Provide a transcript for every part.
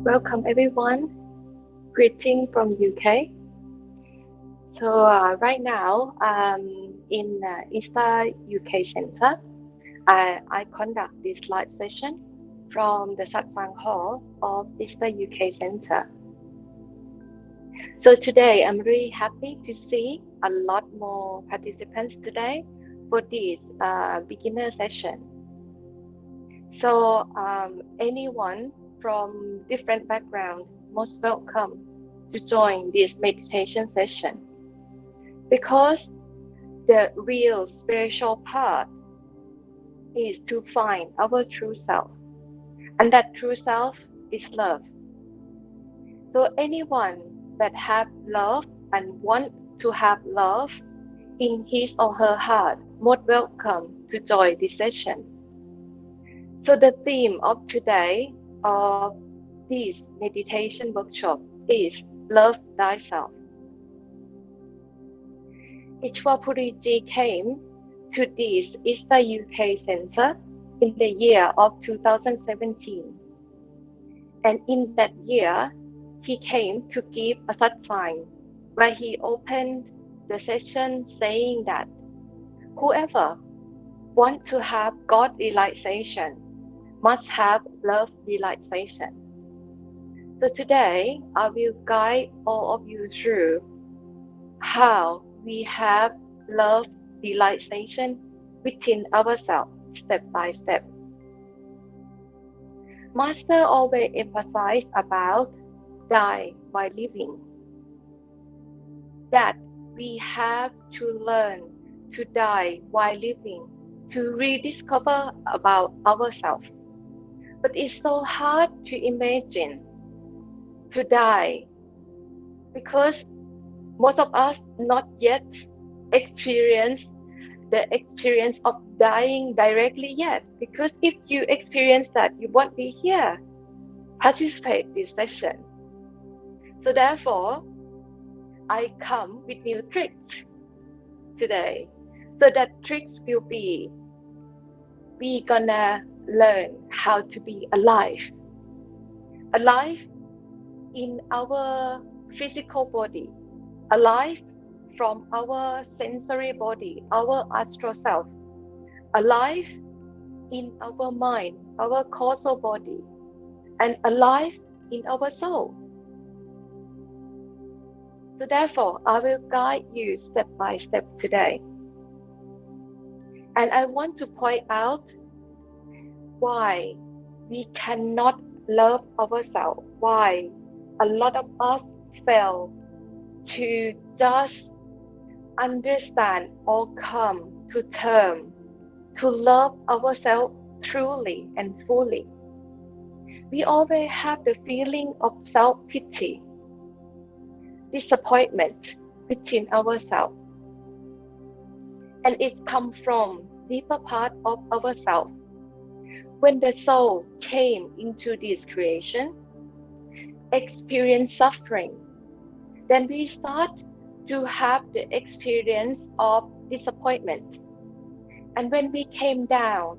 Welcome everyone. Greeting from UK. So right now, in ISTAasia UK Center, I conduct this live session from the Satsang Hall of ISTAasia UK Center. So today, I'm really happy to see a lot more participants today for this beginner session. So anyone from different backgrounds, most welcome to join this meditation session, because the real spiritual path is to find our true self, and that true self is love. So anyone that have love and want to have love in his or her heart, most welcome to join this session. So the theme of today of this meditation workshop is Love Thyself. Ishwapuriji came to this ISTAasia UK Center in the year of 2017. And in that year, he came to give a satsang where he opened the session saying that whoever wants to have God realization must have love realization. So today, I will guide all of you through how we have love realization within ourselves, step by step. Master always emphasized about die while living, that we have to learn to die while living, to rediscover about ourselves. But it's so hard to imagine to die, because most of us not yet experience the experience of dying directly yet. Because if you experience that, you won't be here, participate in this session. So therefore, I come with new tricks today. So that tricks will be, we gonna learn how to be alive. Alive in our physical body, alive from our sensory body, our astral self, alive in our mind, our causal body, and alive in our soul. So therefore, I will guide you step by step today. And I want to point out why we cannot love ourselves, why a lot of us fail to just understand or come to terms to love ourselves truly and fully. We always have the feeling of self-pity, disappointment within ourselves. And it comes from deeper part of ourselves. When the soul came into this creation, experience suffering, then we start to have the experience of disappointment. And when we came down,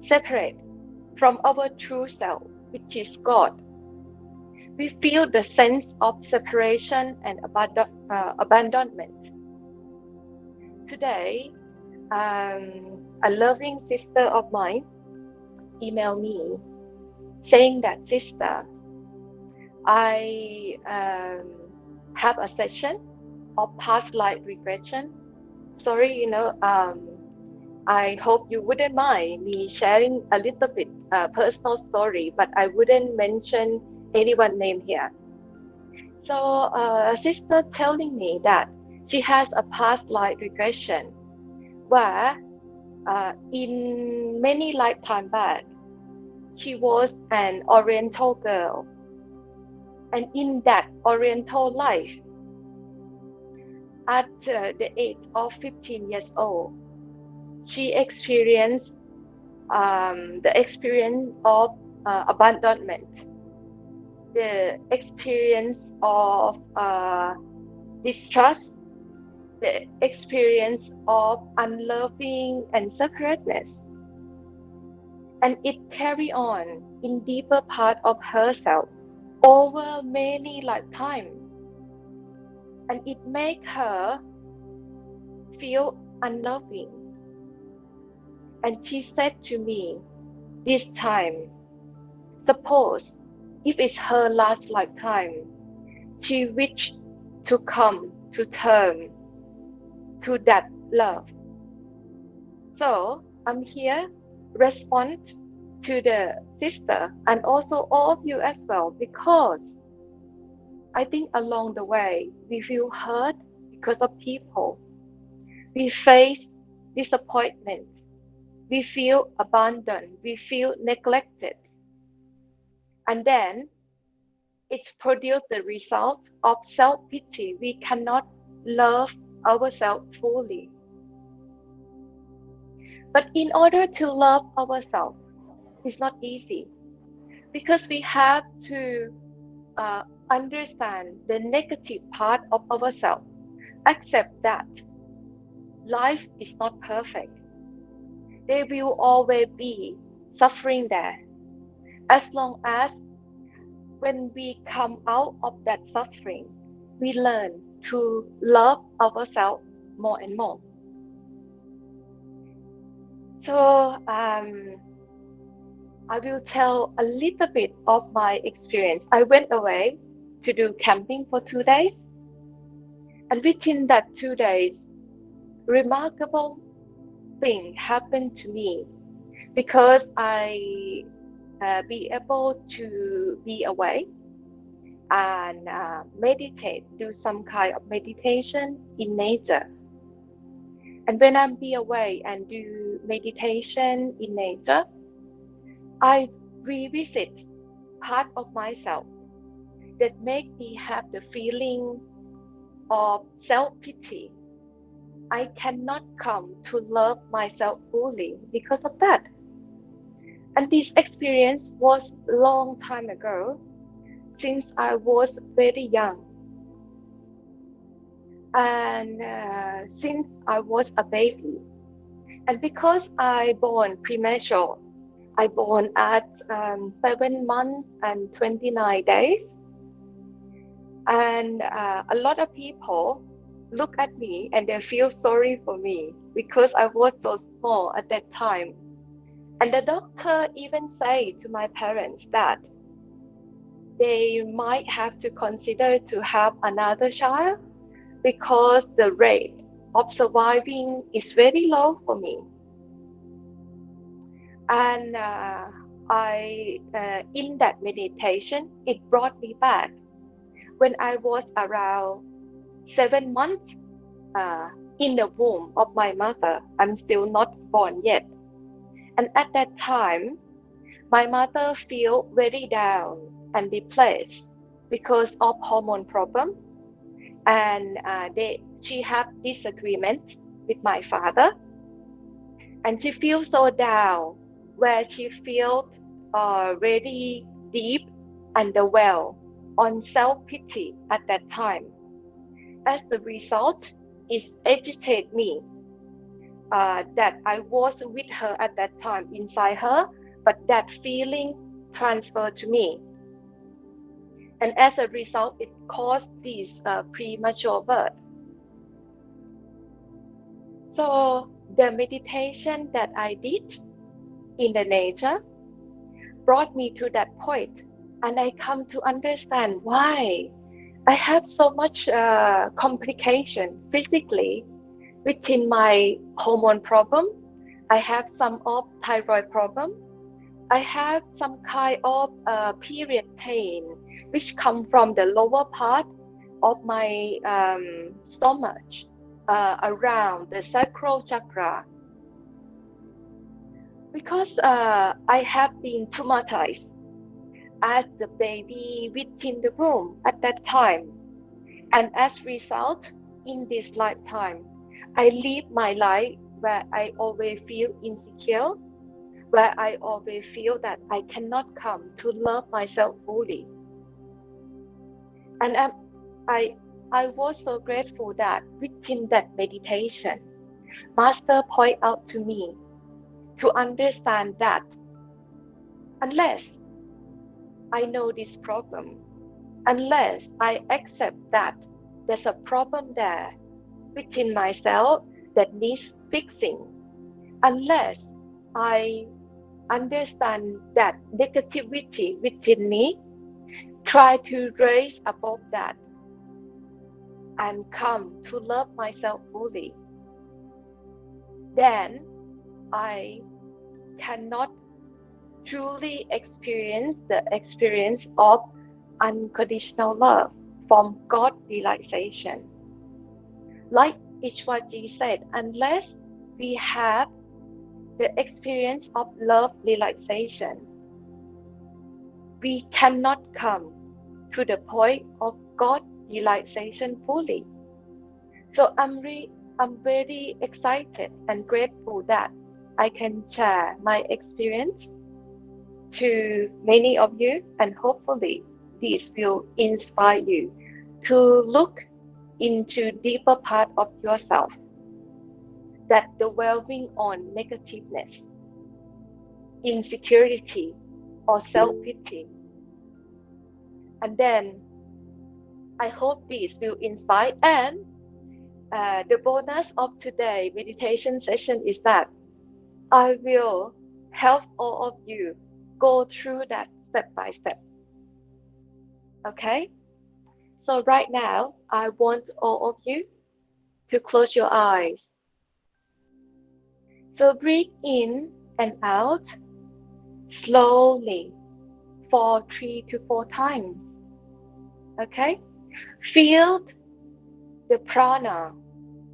separate from our true self, which is God, we feel the sense of separation and abandonment. Today, a loving sister of mine emailed me saying that, sister, I have a session of past life regression. Sorry, I hope you wouldn't mind me sharing a little bit personal story, but I wouldn't mention anyone's name here. So a sister telling me that she has a past life regression where in many lifetime back, she was an Oriental girl. And in that Oriental life, at the age of 15 years old, she experienced the experience of abandonment, the experience of distrust, the experience of unloving and separateness. And it carry on in deeper part of herself over many lifetimes, and it makes her feel unloving. And she said to me this time, suppose if it's her last lifetime, she wished to come to term to that love. So I'm here respond to the sister and also all of you as well, because I think along the way we feel hurt because of people. We face disappointment. We feel abandoned. We feel neglected. And then it's produced the result of self-pity. We cannot love ourselves fully. But in order to love ourselves, it's not easy, because we have to understand the negative part of ourselves, accept that life is not perfect. There will always be suffering there. As long as when we come out of that suffering, we learn to love ourselves more and more. So I will tell a little bit of my experience. I went away to do camping for 2 days, and within that 2 days, remarkable thing happened to me, because I be able to be away and meditate, do some kind of meditation in nature. And when I'm be away and do meditation in nature, I revisit part of myself that make me have the feeling of self-pity. I cannot come to love myself fully because of that. And this experience was long time ago, since I was very young. And since I was a baby. And because I born premature, I born at 7 months and 29 days. And a lot of people look at me and they feel sorry for me because I was so small at that time. And the doctor even say to my parents that they might have to consider to have another child, because the rate of surviving is very low for me. And in that meditation, it brought me back when I was around 7 months in the womb of my mother. I'm still not born yet. And at that time, my mother feel very down and depressed because of hormone problem. And she had disagreement with my father. And she feels so down, where she felt very deep and well on self-pity at that time. As the result, it agitated me that I was with her at that time inside her, but that feeling transferred to me. And as a result, it caused this premature birth. So the meditation that I did in the nature brought me to that point, and I come to understand why I have so much complication physically within my hormone problem. I have some of thyroid problem. I have some kind of period pain, which come from the lower part of my stomach, around the sacral chakra. Because I have been traumatized as the baby within the womb at that time. And as a result, in this lifetime, I live my life where I always feel insecure, where I always feel that I cannot come to love myself fully. And I was so grateful that within that meditation, Master pointed out to me to understand that unless I know this problem, unless I accept that there's a problem there within myself that needs fixing, unless I understand that negativity within me, try to raise above that and come to love myself fully, then I cannot truly experience the experience of unconditional love from God realization. Like Ishwaji said, unless we have the experience of love realization, we cannot come to the point of God realization fully. So I'm very excited and grateful that I can share my experience to many of you, and hopefully this will inspire you to look into deeper part of yourself that dwelling on negativeness, insecurity, or self-pity. And then I hope this will inspire. And the bonus of today meditation session is that I will help all of you go through that step by step. Okay? So right now, I want all of you to close your eyes. So breathe in and out slowly for 3 to 4 times. Okay? Feel the prana,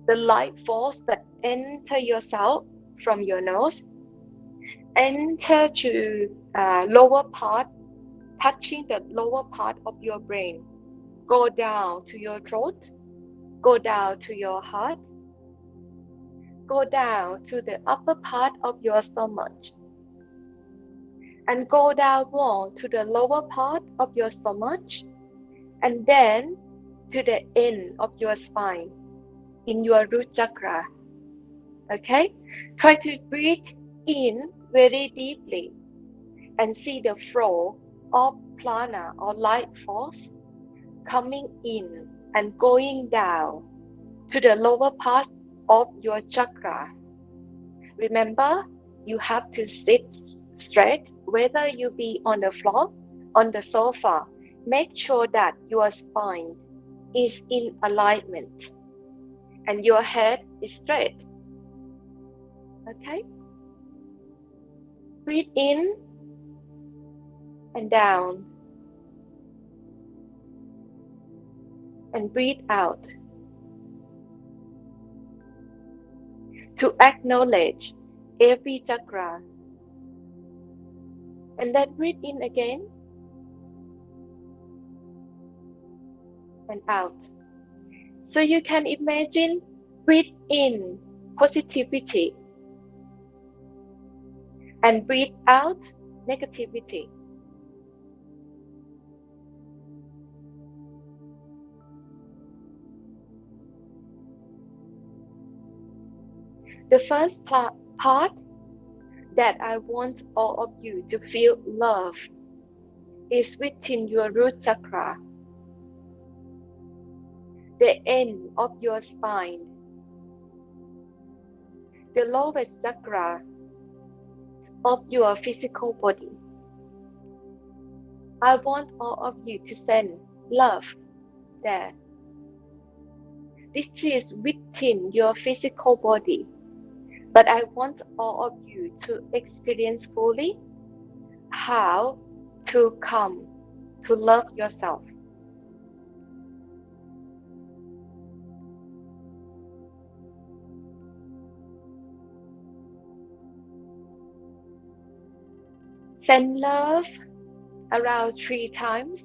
the life force that enter yourself from your nose, enter to lower part, touching the lower part of your brain, go down to your throat, go down to your heart, go down to the upper part of your stomach, and go down more to the lower part of your stomach, and then to the end of your spine in your root chakra. Okay? Try to breathe in very deeply and see the flow of prana or life force coming in and going down to the lower part of your chakra. Remember, you have to sit straight, whether you be on the floor, on the sofa. Make sure that your spine is in alignment and your head is straight. Okay? Breathe in and down, and breathe out to acknowledge every chakra. And then breathe in again and out. So you can imagine, breathe in positivity and breathe out negativity. The first part that I want all of you to feel love is within your root chakra, the end of your spine, the lowest chakra of your physical body. I want all of you to send love there. This is within your physical body, but I want all of you to experience fully how to come to love yourself. Send love around 3 times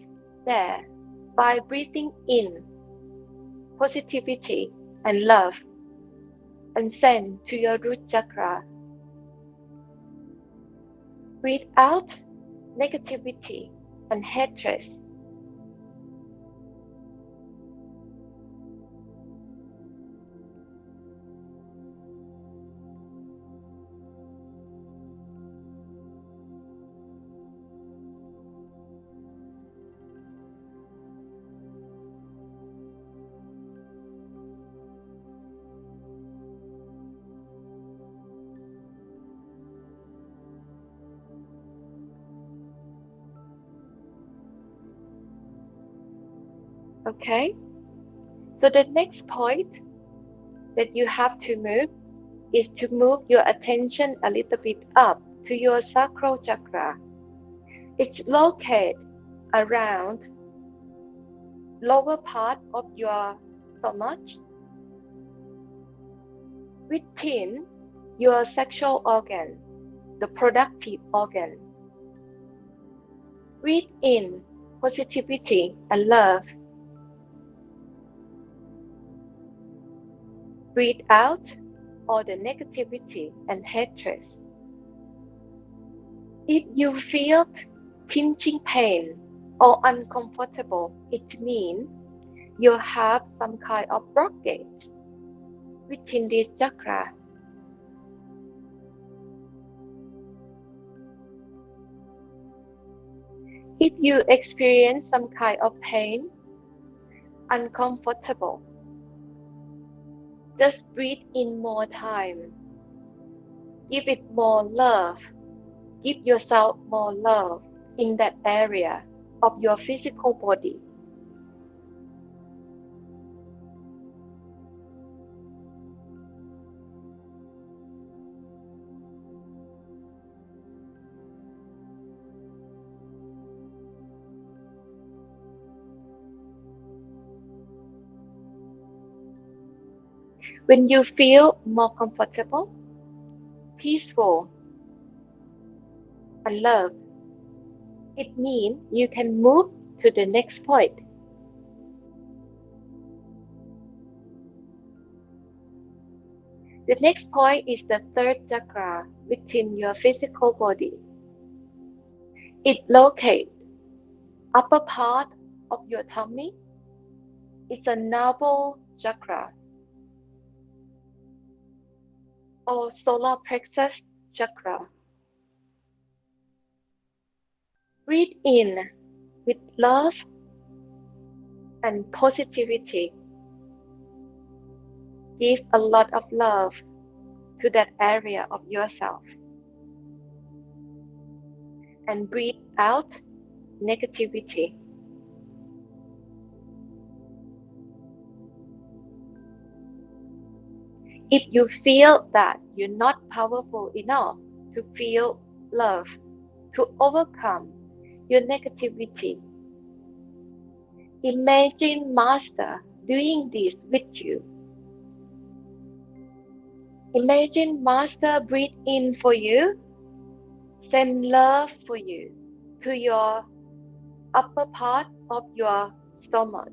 there by breathing in positivity and love, and send to your root chakra. Breathe out negativity and hatred. Okay? So the next point that you have to move is to move your attention a little bit up to your sacral chakra. It's located around lower part of your stomach within your sexual organ, the productive organ. Breathe in positivity and love. Breathe out all the negativity and hatred. If you feel pinching pain or uncomfortable, it means you have some kind of blockage within this chakra. If you experience some kind of pain, uncomfortable, just breathe in more time. Give it more love. Give yourself more love in that area of your physical body. When you feel more comfortable, peaceful, and loved, it means you can move to the next point. The next point is the third chakra within your physical body. It locates upper part of your tummy. It's a navel chakra or solar plexus chakra. Breathe in with love and positivity. Give a lot of love to that area of yourself. And breathe out negativity. If you feel that you're not powerful enough to feel love, to overcome your negativity, imagine Master doing this with you. Imagine Master breathe in for you, send love for you to your upper part of your stomach,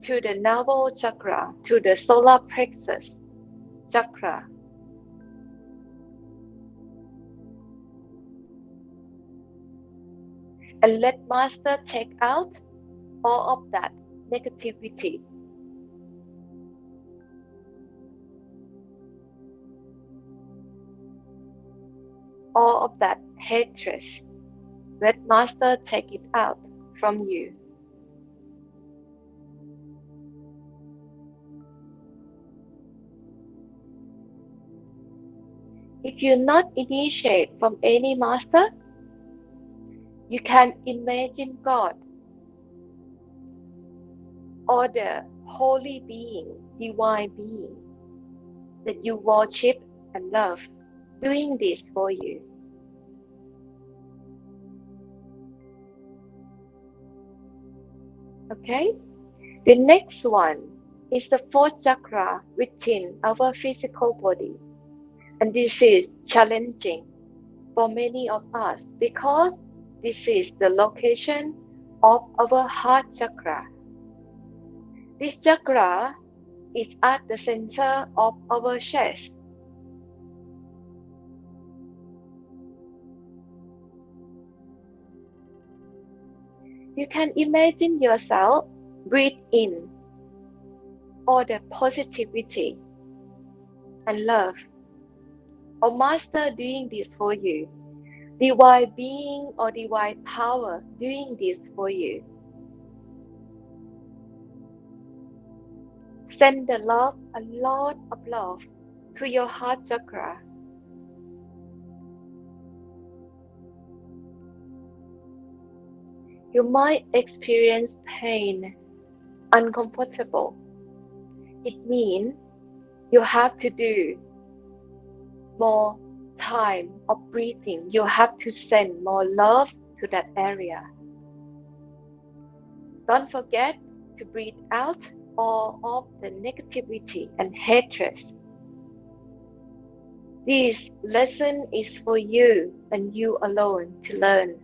to the navel chakra, to the solar plexus chakra. And let Master take out all of that negativity, all of that hatred. Let Master take it out from you. If you not initiate from any master, you can imagine God or the holy being, divine being that you worship and love doing this for you. Okay? The next one is the fourth chakra within our physical body. And this is challenging for many of us because this is the location of our heart chakra. This chakra is at the center of our chest. You can imagine yourself breathe in all the positivity and love, or Master doing this for you, divine being or divine power doing this for you. Send the love, a lot of love to your heart chakra. You might experience pain uncomfortable. It means you have to do more time of breathing. You have to send more love to that area. Don't forget to breathe out all of the negativity and hatred. This lesson is for you and you alone to learn.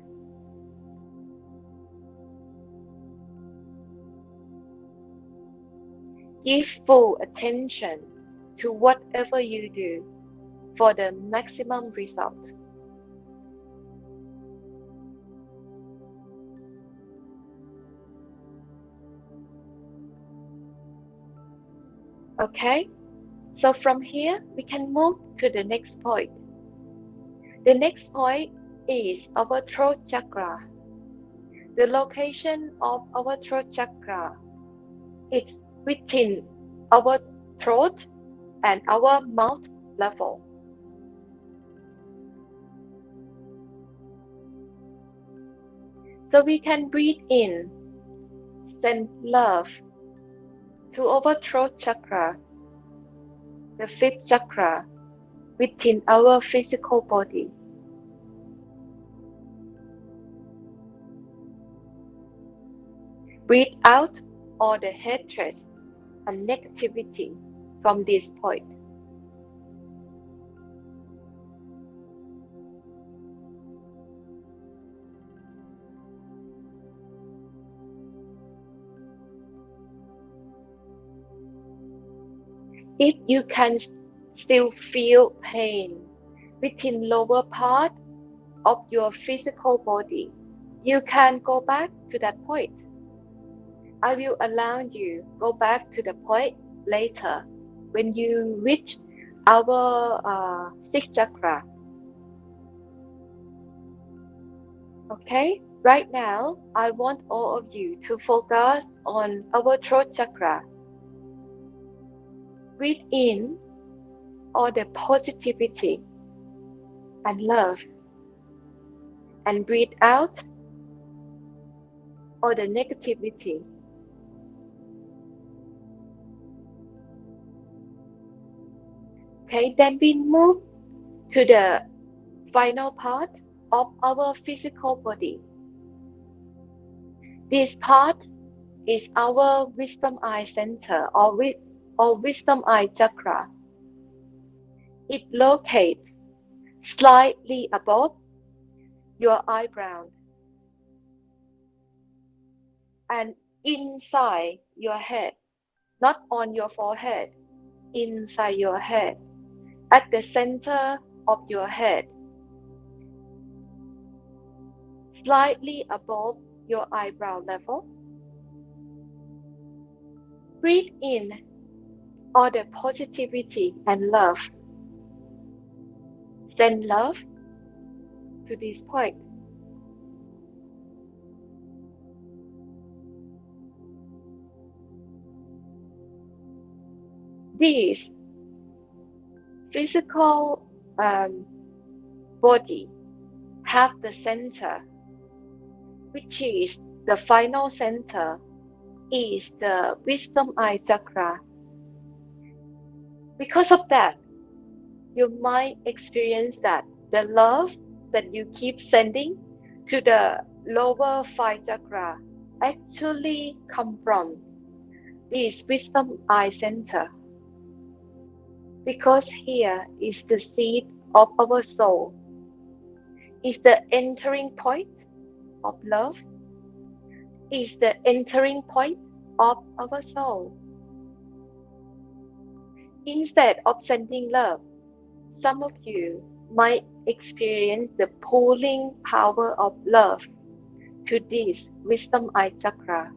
Give full attention to whatever you do for the maximum result. Okay, so from here we can move to the next point. The next point is our throat chakra. The location of our throat chakra is within our throat and our mouth level. So we can breathe in, send love to our throat chakra, the fifth chakra within our physical body. Breathe out all the hatred and negativity from this point. If you can still feel pain within lower part of your physical body, you can go back to that point. I will allow you go back to the point later when you reach our sixth chakra. Okay, right now I want all of you to focus on our throat chakra. Breathe in all the positivity and love, and breathe out all the negativity. Okay, then we move to the final part of our physical body. This part is our wisdom eye center or wisdom eye chakra. It locates slightly above your eyebrow and inside your head, not on your forehead, inside your head, at the center of your head, slightly above your eyebrow level. Breathe in all the positivity and love. Send love to this point. This physical body have the center, which is the final center, is the wisdom eye chakra. Because of that, you might experience that the love that you keep sending to the lower five chakra actually come from this wisdom eye center. Because here is the seat of our soul, is the entering point of love, is the entering point of our soul. Instead of sending love, some of you might experience the pulling power of love to this wisdom eye chakra.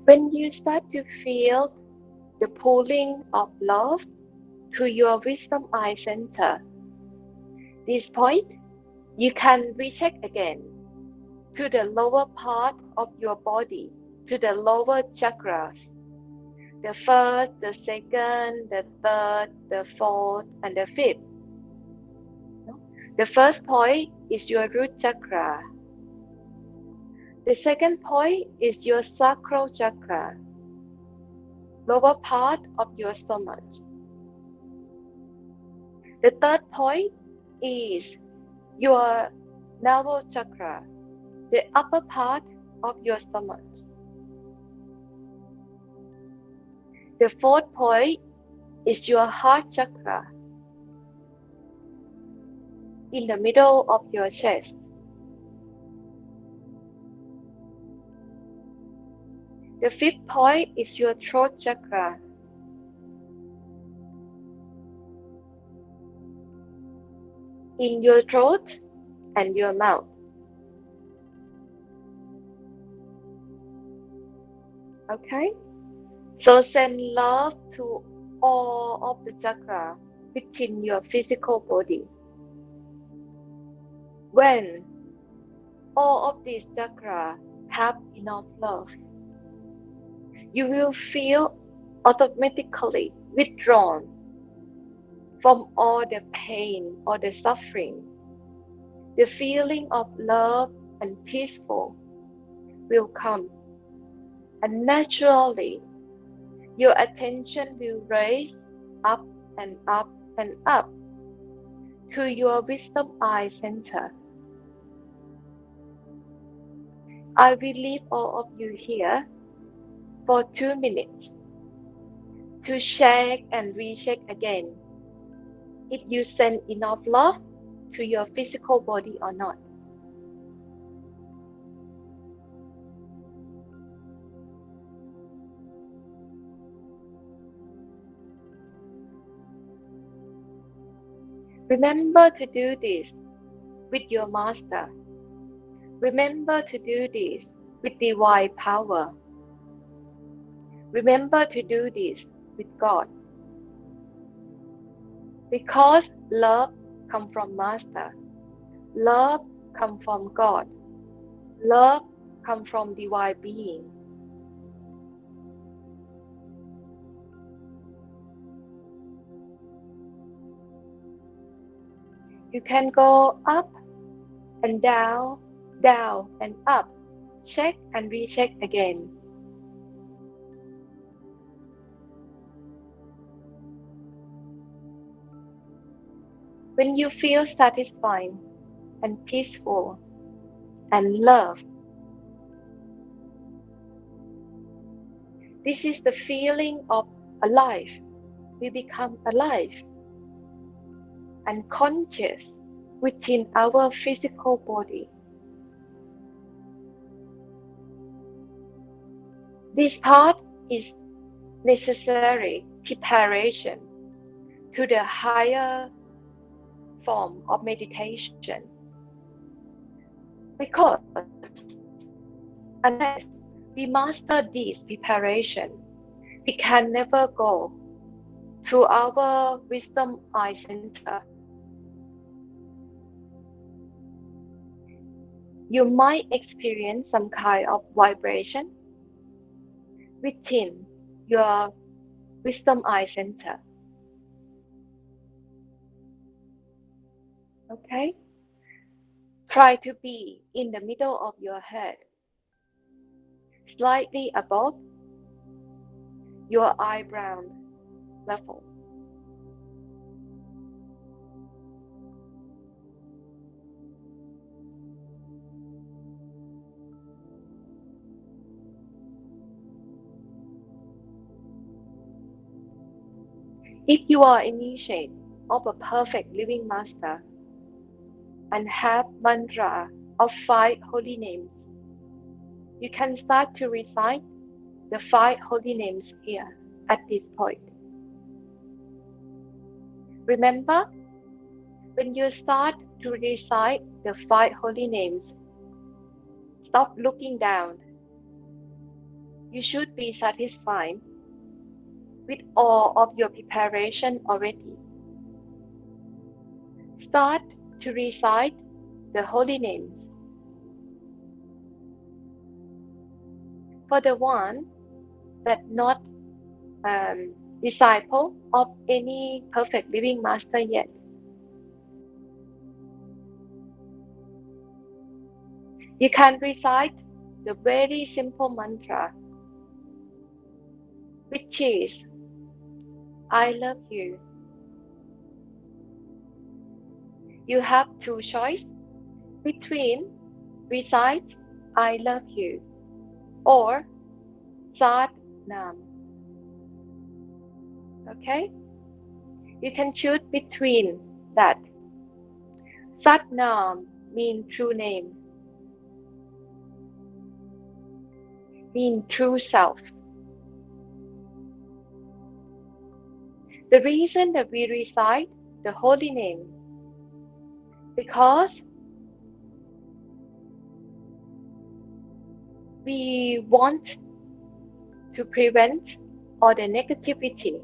When you start to feel the pulling of love to your wisdom eye center, this point, you can recheck again to the lower part of your body, to the lower chakras, The first, the second, the third, the fourth, and the fifth. The first point is your root chakra. The second point is your sacral chakra, lower part of your stomach. The third point is your navel chakra, the upper part of your stomach. The fourth point is your heart chakra, in the middle of your chest. The fifth point is your throat chakra. In your throat and your mouth. Okay? So send love to all of the chakra within your physical body. When all of these chakras have enough love, you will feel automatically withdrawn from all the pain or the suffering. The feeling of love and peaceful will come, and naturally your attention will raise up and up and up to your wisdom eye center. I will leave all of you here for 2 minutes to check and recheck again if you send enough love to your physical body or not. Remember to do this with your master. Remember to do this with divine power. Remember to do this with God. Because love comes from Master. Love comes from God. Love comes from divine being. You can go up and down, down and up. Check and recheck again. When you feel satisfied and peaceful and loved, this is the feeling of alive. We become alive and conscious within our physical body. This part is necessary preparation to the higher form of meditation. Because unless we master this preparation, we can never go to our wisdom eye center. You might experience some kind of vibration within your wisdom eye center. Okay? Try to be in the middle of your head, slightly above your eyebrow level. If you are initiate of a perfect living master and have mantra of 5 holy names, you can start to recite the 5 holy names here at this point. Remember, when you start to recite the 5 holy names, stop looking down. You should be satisfied with all of your preparation already. Start to recite the holy names. For the one that not disciple of any perfect living master yet. You can recite the very simple mantra, which is, I love you. You have two choices between recite, I love you, or Sat Nam. Okay? You can choose between that. Sat Nam means true name, means true self. The reason that we recite the holy name, because we want to prevent all the negativity,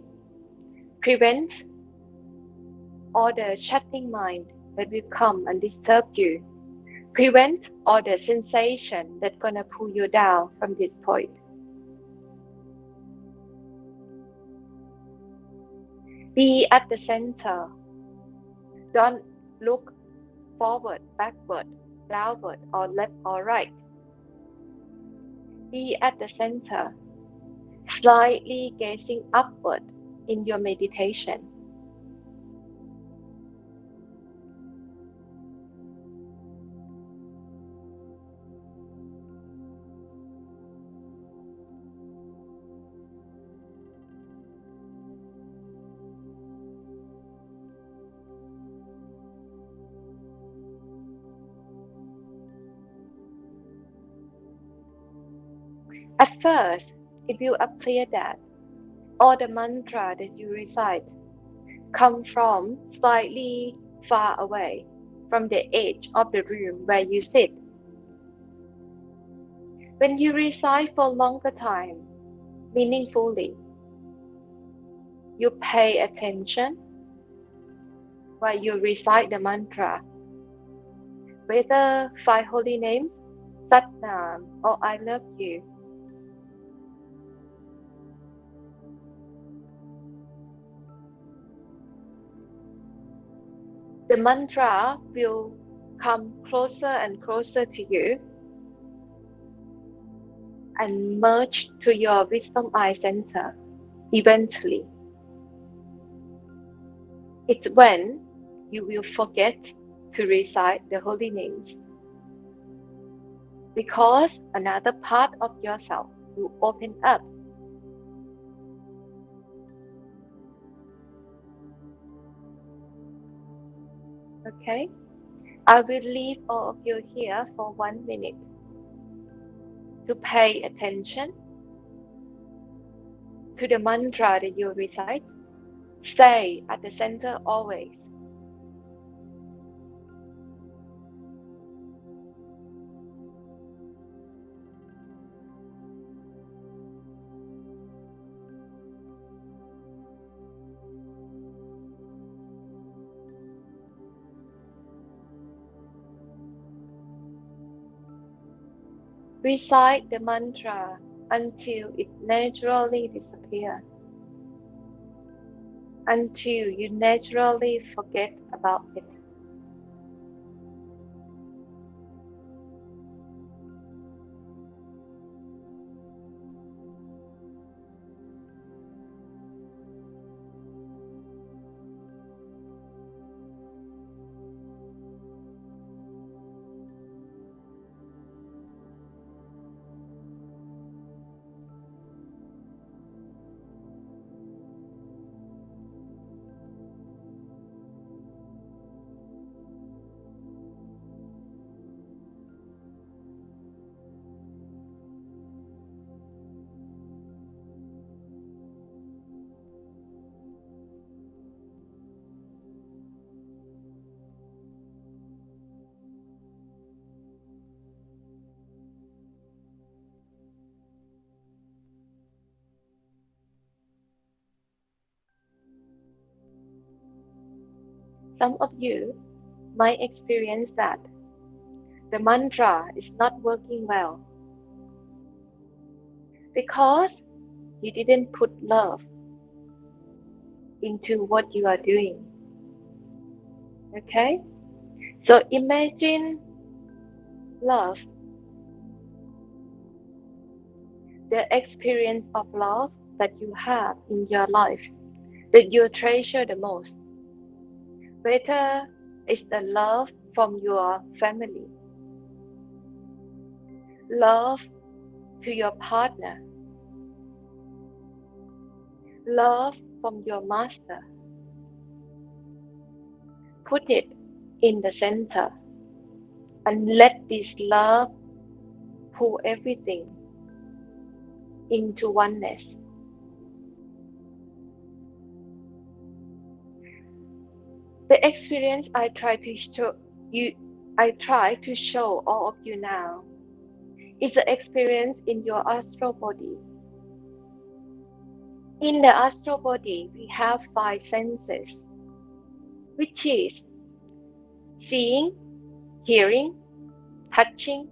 prevent all the chatting mind that will come and disturb you, prevent all the sensation that's gonna pull you down from this point. Be at the center. Don't look forward, backward, downward, or left or right. Be at the center, slightly gazing upward in your meditation. At first, it will appear that all the mantra that you recite come from slightly far away from the edge of the room where you sit. When you recite for longer time, meaningfully, you pay attention while you recite the mantra, whether five holy names, Sat Nam, or I love you. The mantra will come closer and closer to you and merge to your wisdom eye center eventually. It's when you will forget to recite the holy names, because another part of yourself will open up. Okay? I will leave all of you here for 1 minute to pay attention to the mantra that you recite. Stay at the center always. Recite the mantra until it naturally disappears, until you naturally forget about it. Some of you might experience that the mantra is not working well because You didn't put love into what you are doing. Okay? So imagine love, the experience of love that you have in your life, that you treasure the most. Whether it's the love from your family, love to your partner, love from your master. Put it in the center and let this love pull everything into oneness. The experience I try to show all of you now is the experience in your astral body. In the astral body, we have 5 senses, which is seeing, hearing, touching,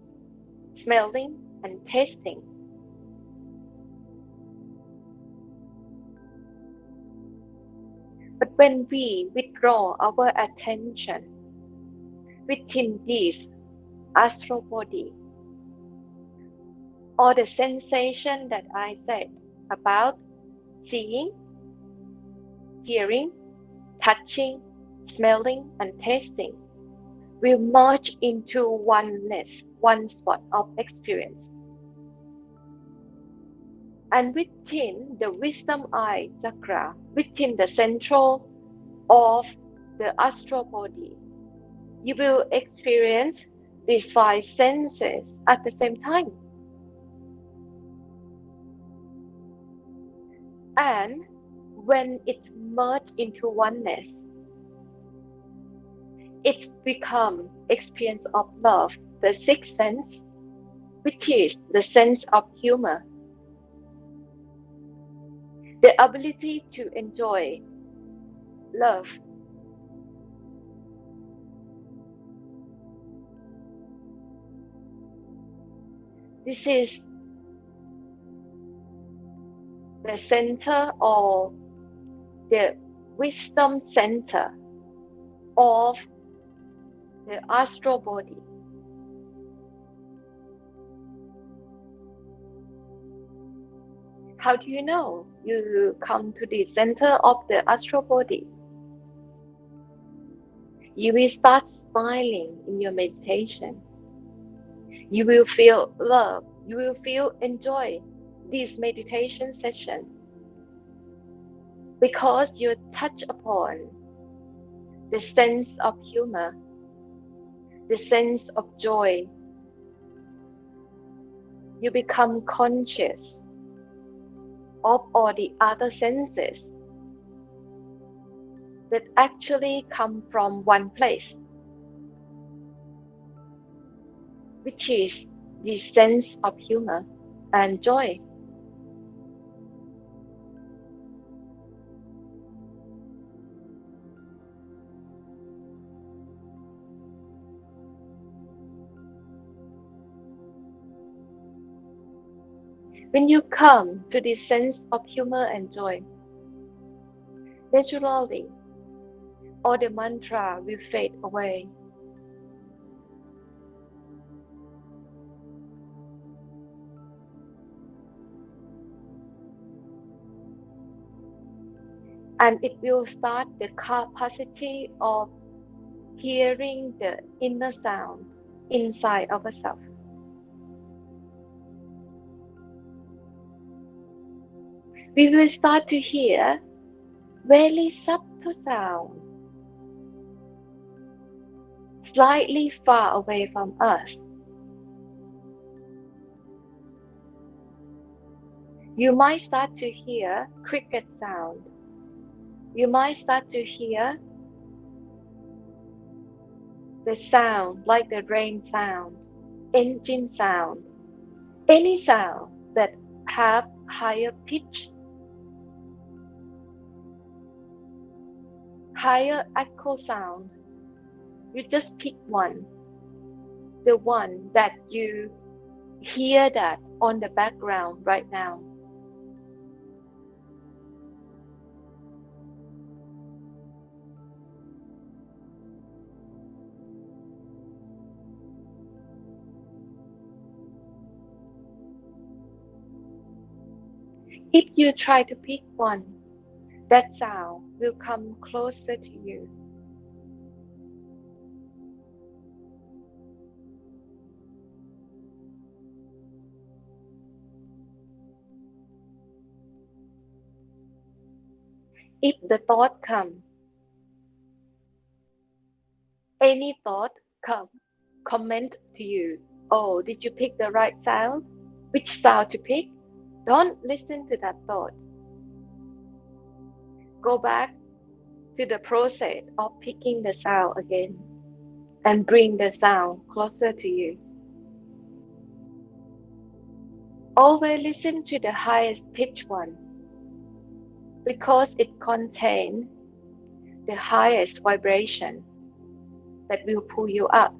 smelling, and tasting. But when we withdraw our attention within this astral body, all the sensation that I said about seeing, hearing, touching, smelling, and tasting will merge into oneness, one spot of experience. And within the wisdom eye chakra, within the central of the astral body, you will experience these 5 senses at the same time. And when it's merged into oneness, it becomes experience of love, the 6th sense, which is the sense of humor, the ability to enjoy love. This is the center or the wisdom center of the astral body. How do you know you come to the center of the astral body? You will start smiling in your meditation. You will feel love. You will feel enjoy this meditation session because you touch upon the sense of humor, the sense of joy. You become conscious of all the other senses that actually come from one place, which is the sense of humor and joy. When you come to this sense of humor and joy, naturally, all the mantra will fade away. And it will start the capacity of hearing the inner sound inside ourselves. We will start to hear very subtle sound, slightly far away from us. You might start to hear cricket sound. You might start to hear the sound like the rain sound, engine sound, any sound that have higher pitch, higher echo sound. You just pick one, the one that you hear that on the background right now. If you try to pick one, that sound will come closer to you. If the thought comes, any thought come, comment to you, oh, did you pick the right sound? Which sound to pick? Don't listen to that thought. Go back to the process of picking the sound again and bring the sound closer to you. Always listen to the highest pitch one because it contains the highest vibration that will pull you up.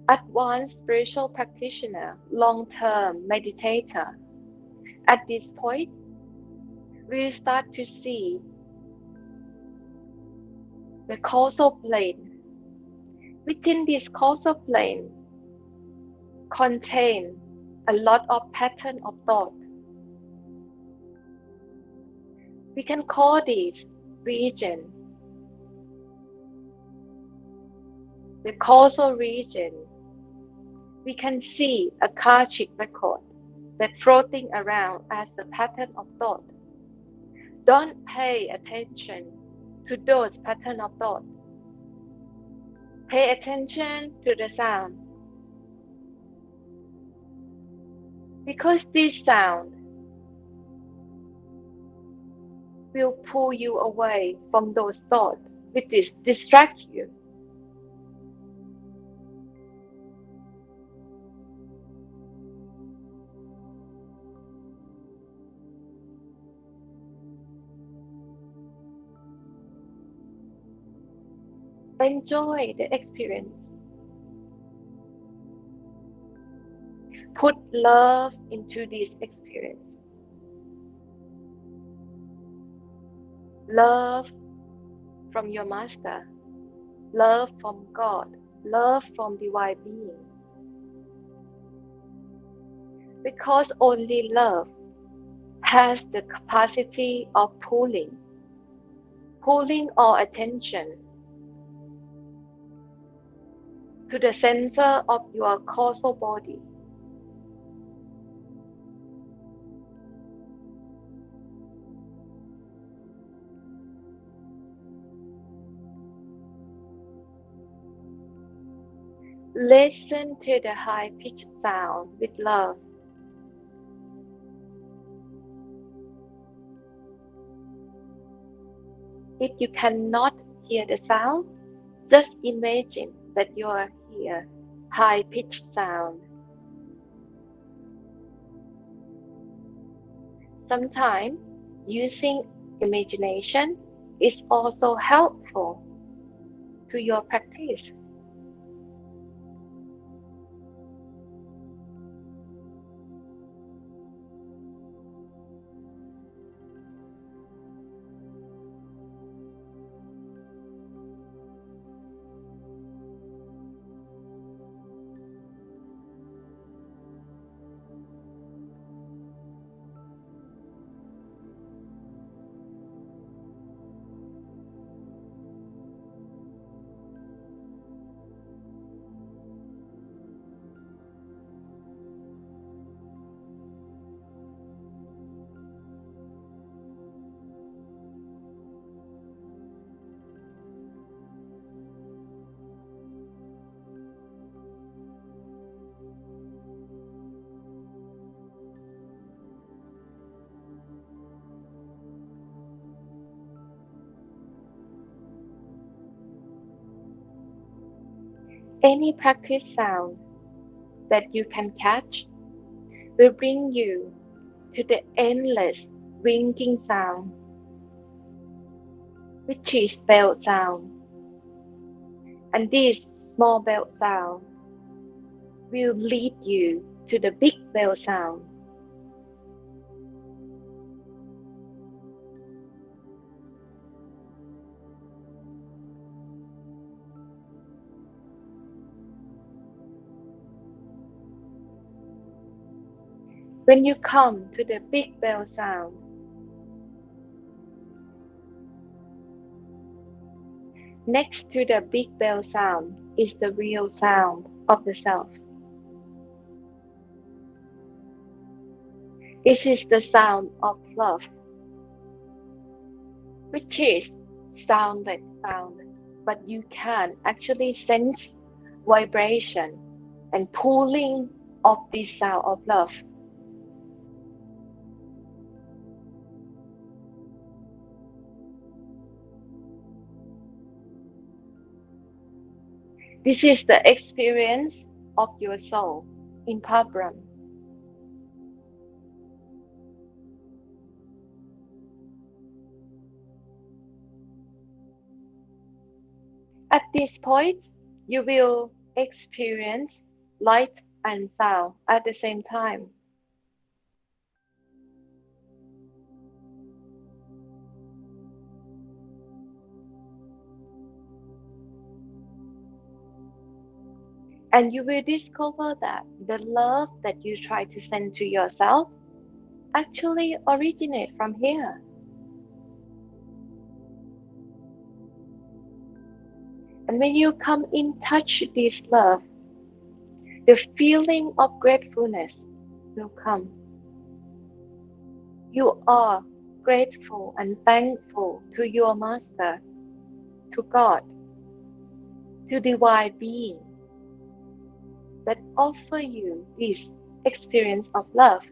Advanced spiritual practitioner, long-term meditator, at this point, we'll start to see the causal plane. Within this causal plane contain a lot of pattern of thought. We can call this region the causal region. We can see a karmic record that floating around as a pattern of thought. Don't pay attention to those pattern of thought. Pay attention to the sound. Because this sound will pull you away from those thoughts, which distract you. Enjoy the experience. Put love into this experience. Love from your master. Love from God. Love from divine being. Because only love has the capacity of pulling our attention to the center of your causal body. Listen to the high-pitched sound with love. If you cannot hear the sound, just imagine that you are hearing high-pitched sound. Sometimes using imagination is also helpful to your practice. Any practice sound that you can catch will bring you to the endless ringing sound, which is bell sound. And this small bell sound will lead you to the big bell sound. When you come to the big bell sound, next to the big bell sound is the real sound of the self. This is the sound of love, which is soundless sound, but you can actually sense vibration and pulling of this sound of love. This is the experience of your soul in Param. At this point, you will experience light and sound at the same time. And you will discover that the love that you try to send to yourself actually originate from here. And when you come in touch with this love, the feeling of gratefulness will come. You are grateful and thankful to your Master, to God, to divine being that offer you this experience of love.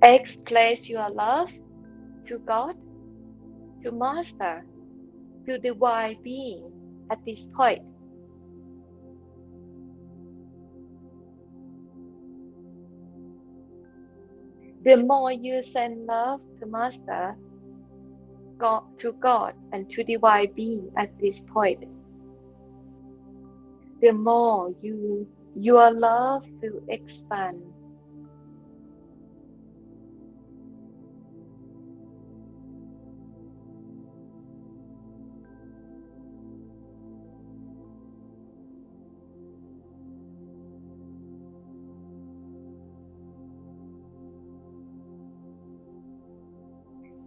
Express your love to God, to Master, to divine being at this point. The more you send love to Master, to God, and to divine being at this point, the more your love will expand.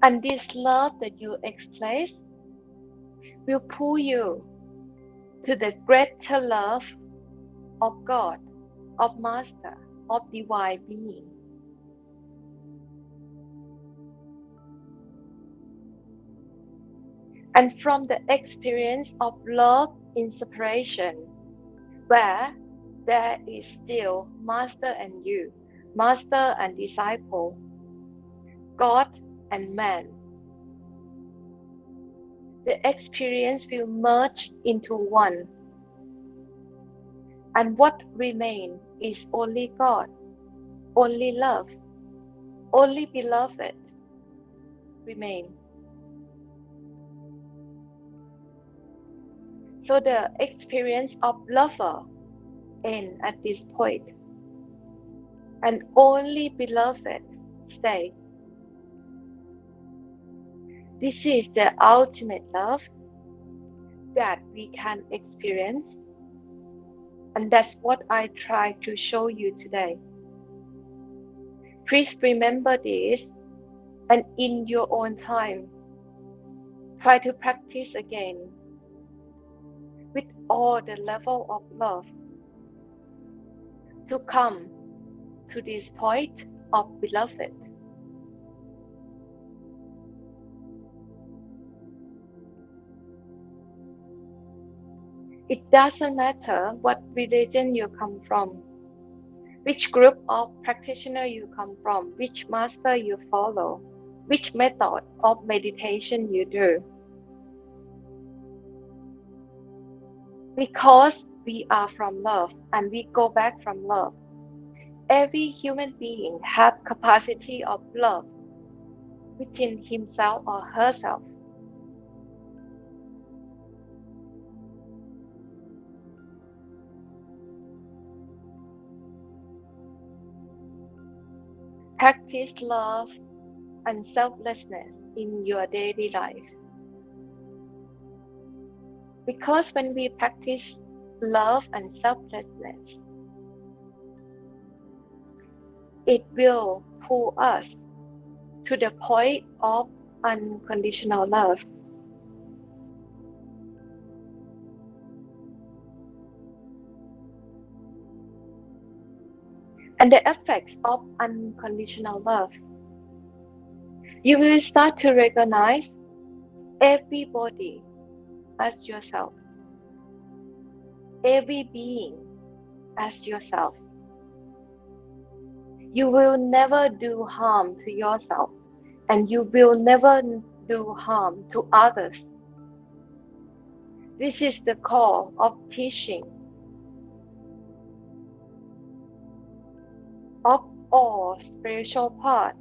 And this love that you express will pull you to the greater love of God, of Master, of divine being. And from the experience of love in separation, where there is still Master and you, Master and disciple, God and man, the experience will merge into one. And what remains is only God, only love, only beloved remain. So the experience of lover ends at this point, and only beloved stay. This is the ultimate love that we can experience, and that's what I try to show you today. Please remember this, and in your own time, try to practice again with all the level of love to come to this point of beloved. It doesn't matter what religion you come from, which group of practitioner you come from, which master you follow, which method of meditation you do. Because we are from love and we go back from love. Every human being has capacity of love within himself or herself. Practice love and selflessness in your daily life. Because when we practice love and selflessness, it will pull us to the point of unconditional love. And the effects of unconditional love, you will start to recognize everybody as yourself, every being as yourself. You will never do harm to yourself, and you will never do harm to others. This is the core of teaching of all spiritual path,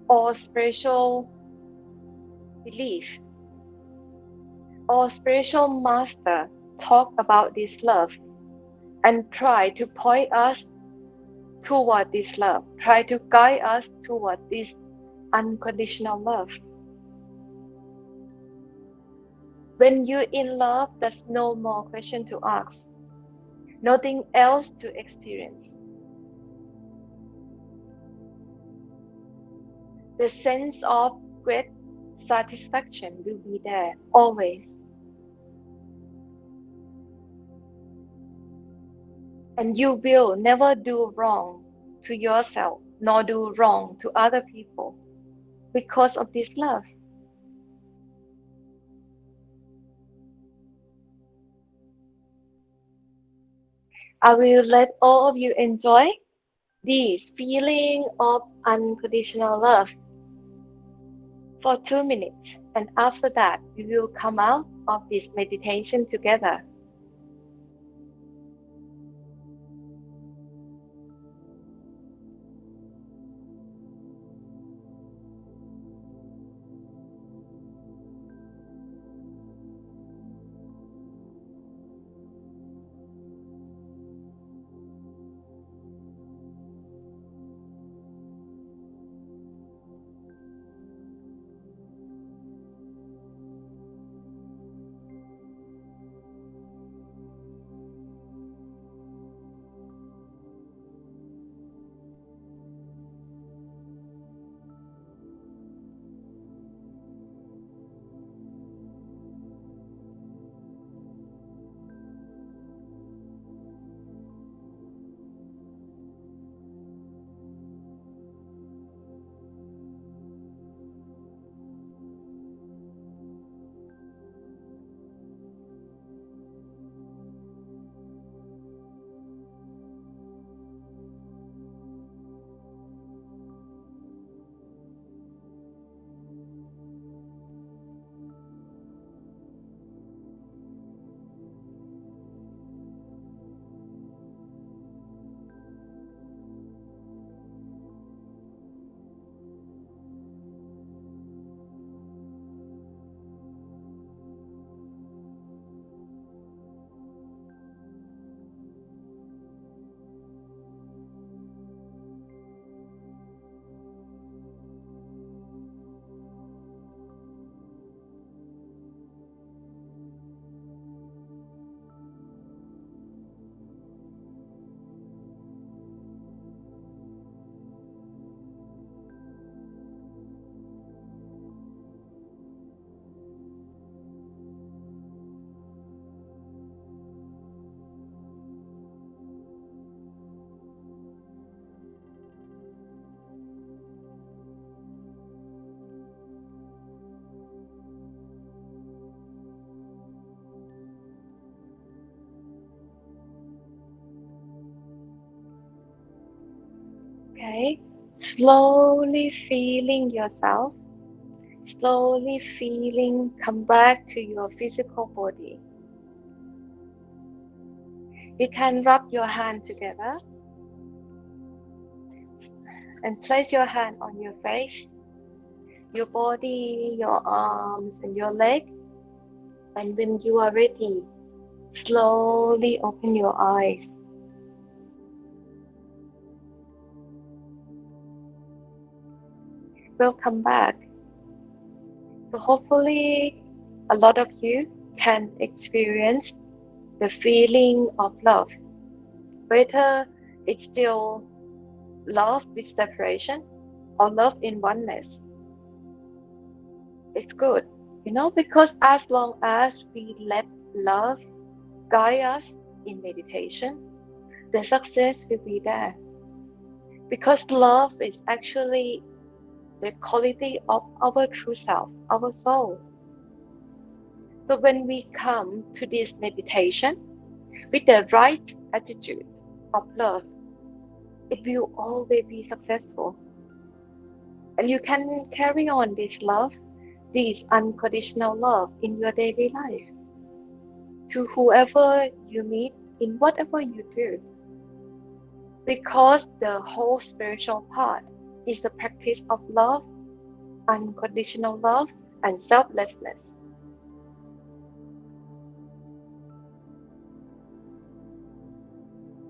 all spiritual belief. All spiritual master talk about this love and try to point us toward this love, try to guide us toward this unconditional love. When you're in love, there's no more question to ask, nothing else to experience. The sense of great satisfaction will be there always. And you will never do wrong to yourself, nor do wrong to other people because of this love. I will let all of you enjoy this feeling of unconditional love for 2 minutes. And after that, we will come out of this meditation together. Okay? Slowly feeling yourself, slowly feeling come back to your physical body. You can rub your hand together and place your hand on your face, your body, your arms, and your leg. And when you are ready, slowly open your eyes. Welcome back. So hopefully a lot of you can experience the feeling of love, whether it's still love with separation or love in oneness. It's good, because as long as we let love guide us in meditation, the success will be there. Because love is actually the quality of our true self, our soul. So when we come to this meditation with the right attitude of love, it will always be successful. And you can carry on this love, this unconditional love in your daily life to whoever you meet in whatever you do. Because the whole spiritual part is the practice of love, unconditional love, and selflessness.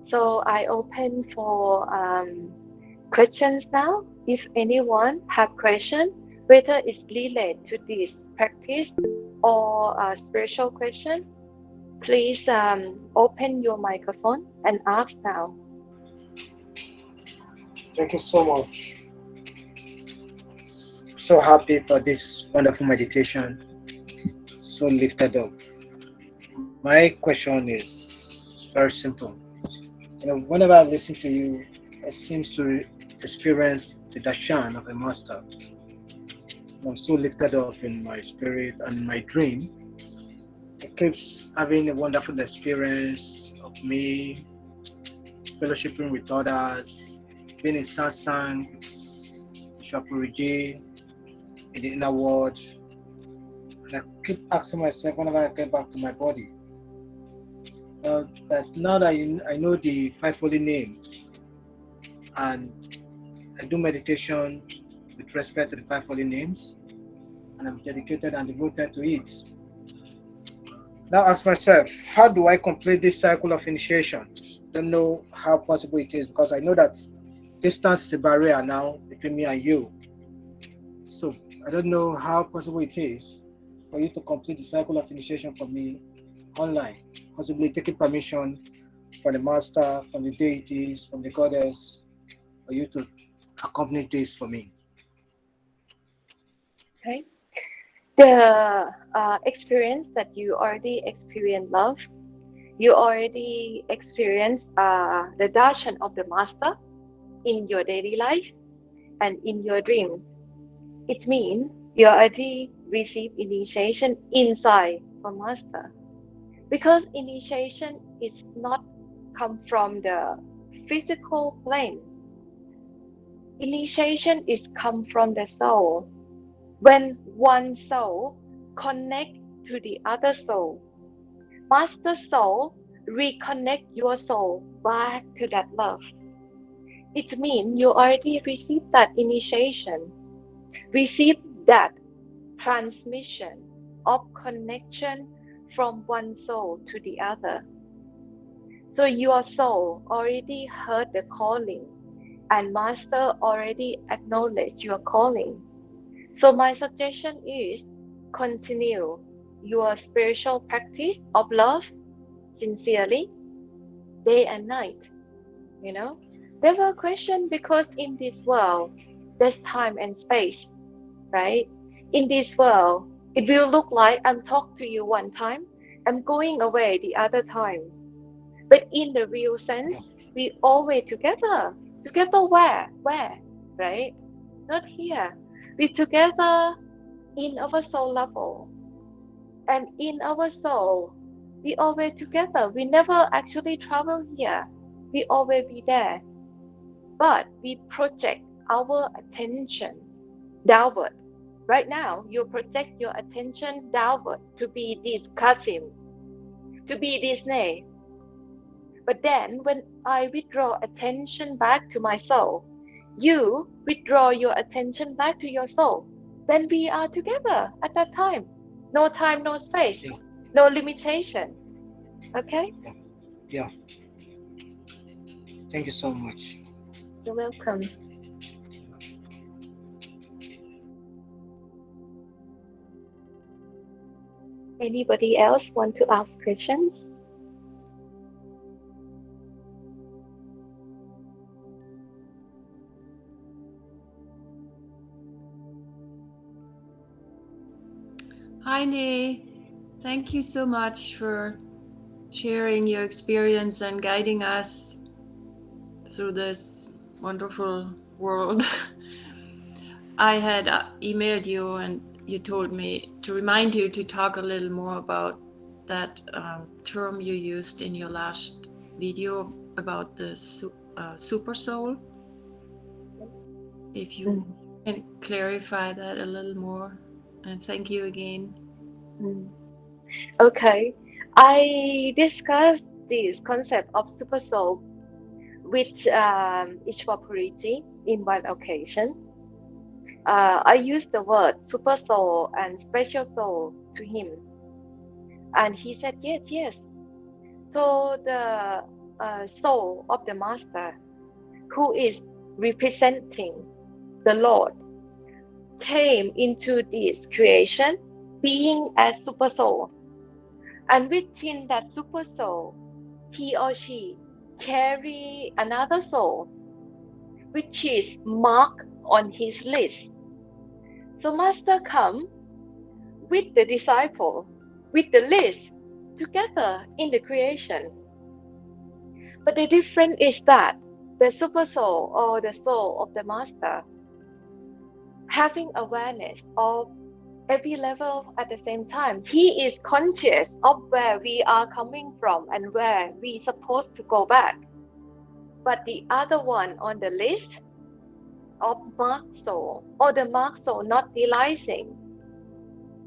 So I open for questions now. If anyone have question, whether it's related to this practice or a spiritual question, please open your microphone and ask now. Thank you so much. So happy for this wonderful meditation. So lifted up. My question is very simple. Whenever I listen to you, it seems to experience the darshan of a master. I'm so lifted up in my spirit and in my dream. It keeps having a wonderful experience of me fellowshipping with others, being in satsang with Shapuriji in the inner world. And I keep asking myself whenever I get back to my body, that now that I know the 5 holy names and I do meditation with respect to the 5 holy names, and I'm dedicated and devoted to it. Now ask myself, how do I complete this cycle of initiation? Don't know how possible it is, because I know that distance is a barrier now between me and you. So I don't know how possible it is for you to complete the cycle of initiation for me online, possibly taking permission from the master, from the deities, from the goddess, for you to accompany this for me. Okay. The experience that you already experienced love, you already experienced the darshan of the master in your daily life and in your dream. It means you already received initiation inside from master. Because initiation is not come from the physical plane. Initiation is come from the soul. When one soul connect to the other soul, master soul reconnect your soul back to that love. It means you already received that initiation, received that transmission of connection from one soul to the other. So your soul already heard the calling, and master already acknowledged your calling. So my suggestion is continue your spiritual practice of love sincerely, day and night. There were questions because in this world, there's time and space, right? In this world, it will look like I'm talking to you one time, I'm going away the other time. But in the real sense, we always together. Together where? Where? Right? Not here. We together in our soul level. And in our soul, we always together. We never actually travel here. We always be there. But we project our attention downward. Right now, you project your attention downward to be this Kasim, to be this Nay. But then when I withdraw attention back to my soul, you withdraw your attention back to your soul. Then we are together at that time. No time, no space, Yeah. no limitation. Okay? Yeah. Thank you so much. You're welcome. Anybody else want to ask questions? Hi, Nee. Thank you so much for sharing your experience and guiding us through this wonderful world. I had emailed you and you told me to remind you to talk a little more about that term you used in your last video about the super soul. If you can clarify that a little more. And thank you again. Okay, I discussed this concept of super soul with Ishwar Puriji in one occasion. I used the word super soul and special soul to him, and he said, yes, yes. So the soul of the master, who is representing the Lord, came into this creation being a super soul. And within that super soul, he or she carry another soul, which is marked on his list. So master come with the disciple, with the list, together in the creation. But the difference is that the super soul or the soul of the master having awareness of every level at the same time. He is conscious of where we are coming from and where we supposed to go back. But the other one on the list of mark soul or the mark soul not realizing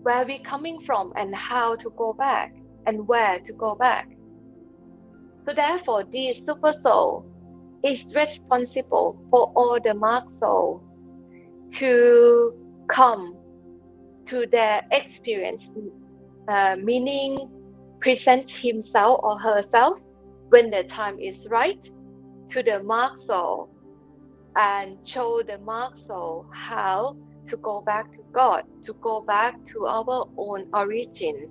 where we coming from and how to go back and where to go back. So therefore, this super soul is responsible for all the mark soul to come to their experience, meaning present himself or herself when the time is right to the mark soul and show the mark soul how to go back to God, to go back to our own origin,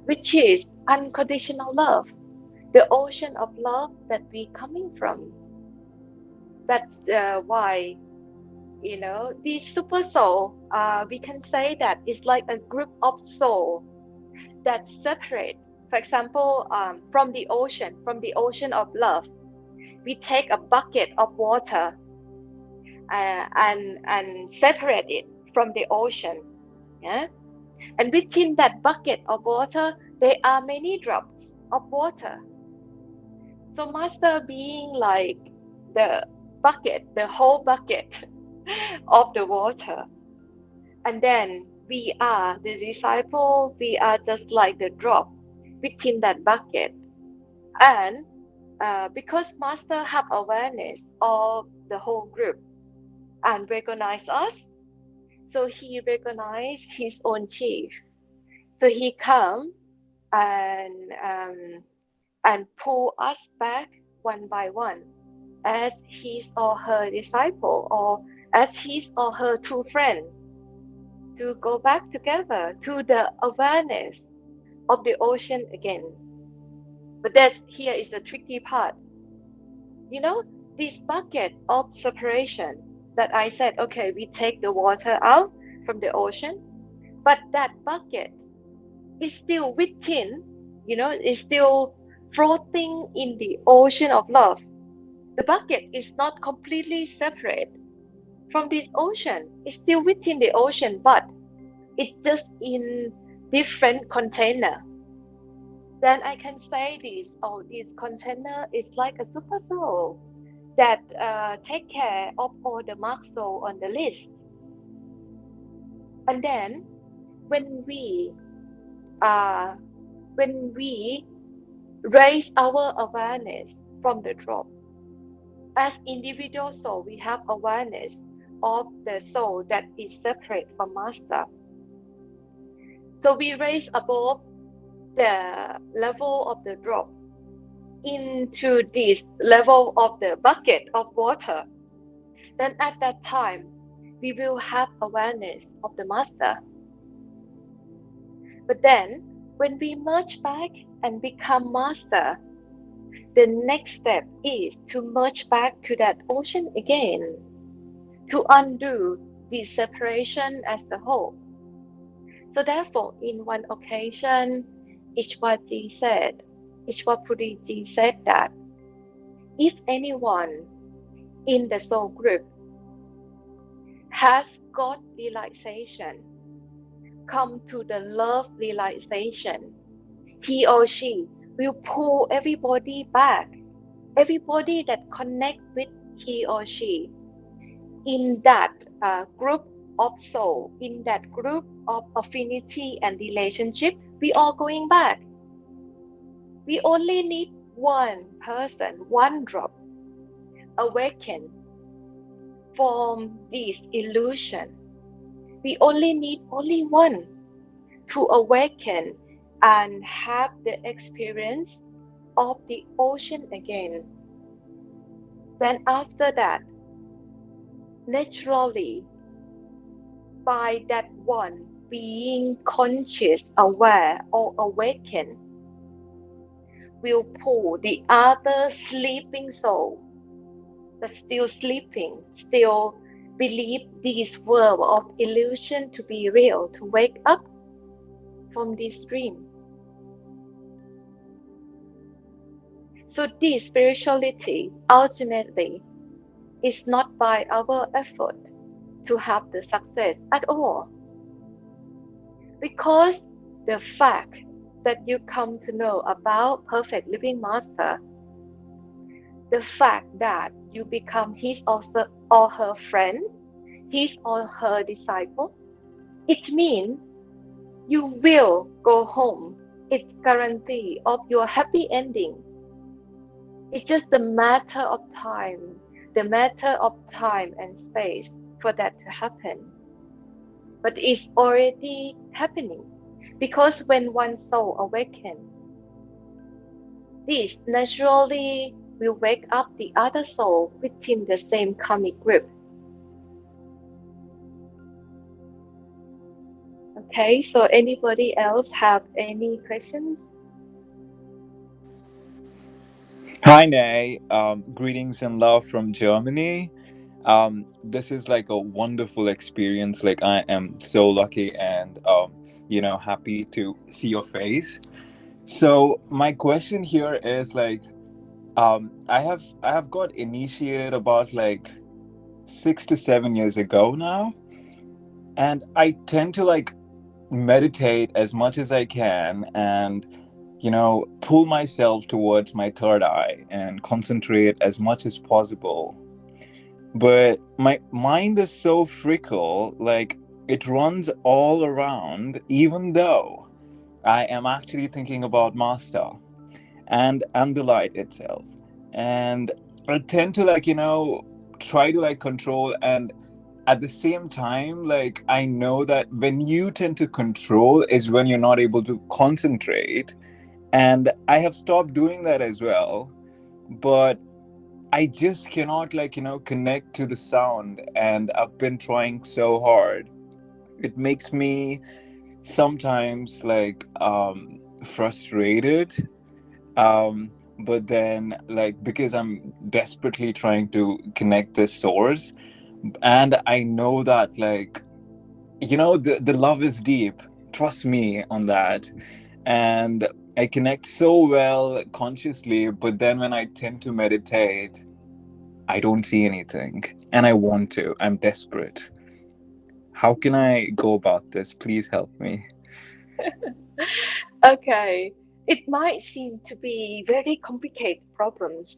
which is unconditional love, the ocean of love that we coming from. That's why, this super soul, we can say that it's like a group of soul that separate. For example, from the ocean of love, we take a bucket of water and separate it from the ocean. Yeah, and within that bucket of water, there are many drops of water. So master being like the bucket, the whole bucket of the water. And then we are the disciple, we are just like the drop within that bucket. And because master have awareness of the whole group and recognize us, so he recognized his own chief. So he come and pull us back one by one as his or her disciple or as his or her true friend to go back together to the awareness of the ocean again. But here is the tricky part. You know, this bucket of separation that I said, okay, we take the water out from the ocean, but that bucket is still within, is still floating in the ocean of love. The bucket is not completely separate from this ocean. It's still within the ocean, but it's just in different container. Then I can say this, oh, this container is like a super soul that take care of all the mark soul on the list. And then when we uh, when we raise our awareness from the drop, as individual soul, we have awareness of the soul that is separate from master. So we raise above the level of the drop into this level of the bucket of water. Then at that time, we will have awareness of the master. But then When we merge back and become master, the next step is to merge back to that ocean again, to undo the separation as the whole. So therefore, in one occasion, Ishwaji said, Ishwapuriji said that if anyone in the soul group has got realization, come to the love realization, he or she will pull everybody back, everybody that connect with he or she in that group of soul, in that group of affinity and relationship, we are going back. We only need one person, one drop, awaken from this illusion. We only need only one to awaken and have the experience of the ocean again. Then after that, naturally, by that one being conscious, aware, or awakened, will pull the other sleeping soul that's still sleeping, still believe this world of illusion to be real, to wake up from this dream. So this spirituality ultimately is not by our effort to have the success at all. Because the fact that you come to know about perfect living master, the fact that you become his or her friend, his or her disciple, it means you will go home. It's guarantee of your happy ending. It's just the matter of time, and space for that to happen. But it's already happening because when one soul awakens, this naturally will wake up the other soul within the same karmic group. Okay, so anybody else have any questions? Hi, Nay. Greetings and love from Germany. This is like a wonderful experience. Like I am so lucky and happy to see your face. So my question here is like, I have got initiated about like 6 to 7 years ago now, and I tend to like meditate as much as I can and pull myself towards my third eye and concentrate as much as possible. But my mind is so fickle, like it runs all around, even though I am actually thinking about Master and the light itself. And I tend to like, try to like control, and at the same time, like I know that when you tend to control is when you're not able to concentrate. And I have stopped doing that as well. But I just cannot like, connect to the sound. And I've been trying so hard. It makes me sometimes like frustrated. But then like because I'm desperately trying to connect the source, and I know that like the love is deep, trust me on that. And I connect so well consciously, but then when I tend to meditate, I don't see anything, and I want to. I'm desperate. How can I go about this? Please help me. Okay, it might seem to be very complicated problems,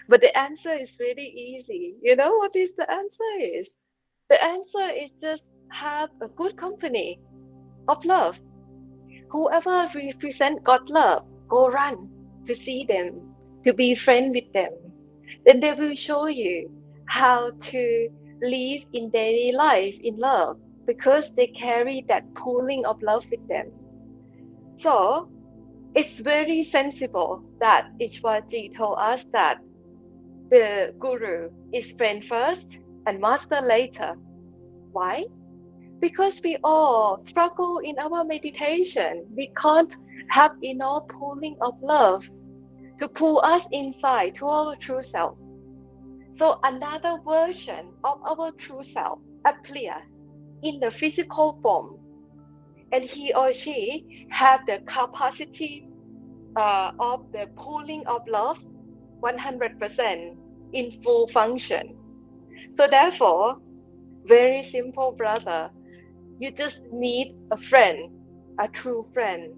but the answer is really easy. You know what is the answer is? The answer is just have a good company of love. Whoever represent God love, go run to see them, to be friend with them. Then they will show you how to live in daily life in love because they carry that pooling of love with them. So it's very sensible that Ishwaji told us that the guru is friend first and master later. Why? Because we all struggle in our meditation. We can't have inner pulling of love to pull us inside to our true self. So another version of our true self appear in the physical form, and he or she have the capacity of the pulling of love 100% in full function. So therefore, very simple, brother, you just need a friend, a true friend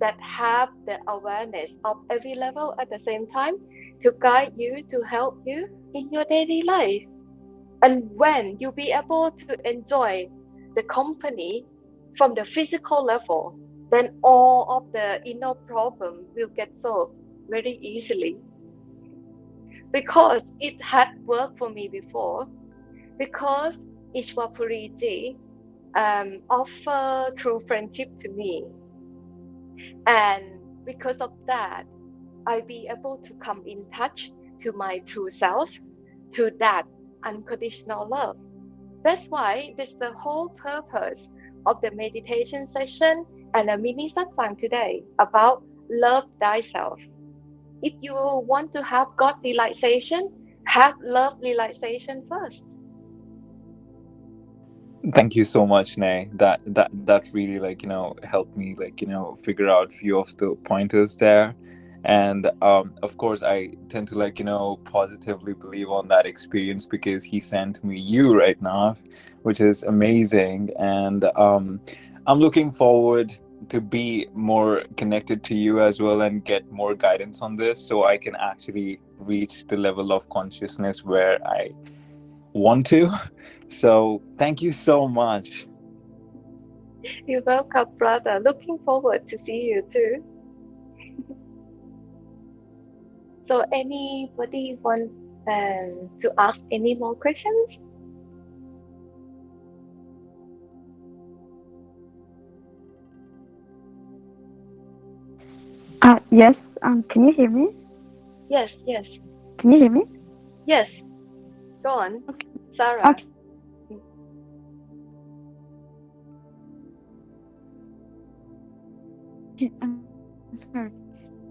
that have the awareness of every level at the same time to guide you, to help you in your daily life. And when you be able to enjoy the company from the physical level, then all of the inner problem will get solved very easily. Because it had worked for me before, because Ishwapuriji offer true friendship to me. And because of that, I be able to come in touch to my true self, to that unconditional love. That's why this is the whole purpose of the meditation session and a mini satsang today about love thyself. If you want to have God realization, have love realization first. Thank you so much, Nay. That really helped me figure out few of the pointers there. And of course I tend to positively believe on that experience because he sent me you right now, which is amazing. And I'm looking forward to be more connected to you as well and get more guidance on this so I can actually reach the level of consciousness where I want to. So thank you so much. You're welcome, brother. Looking forward to see you too. So anybody want to ask any more questions? Yes. Can you hear me? Yes, yes, Can you hear me? yes. Go on, Okay. Sarah. Okay. I'm sorry.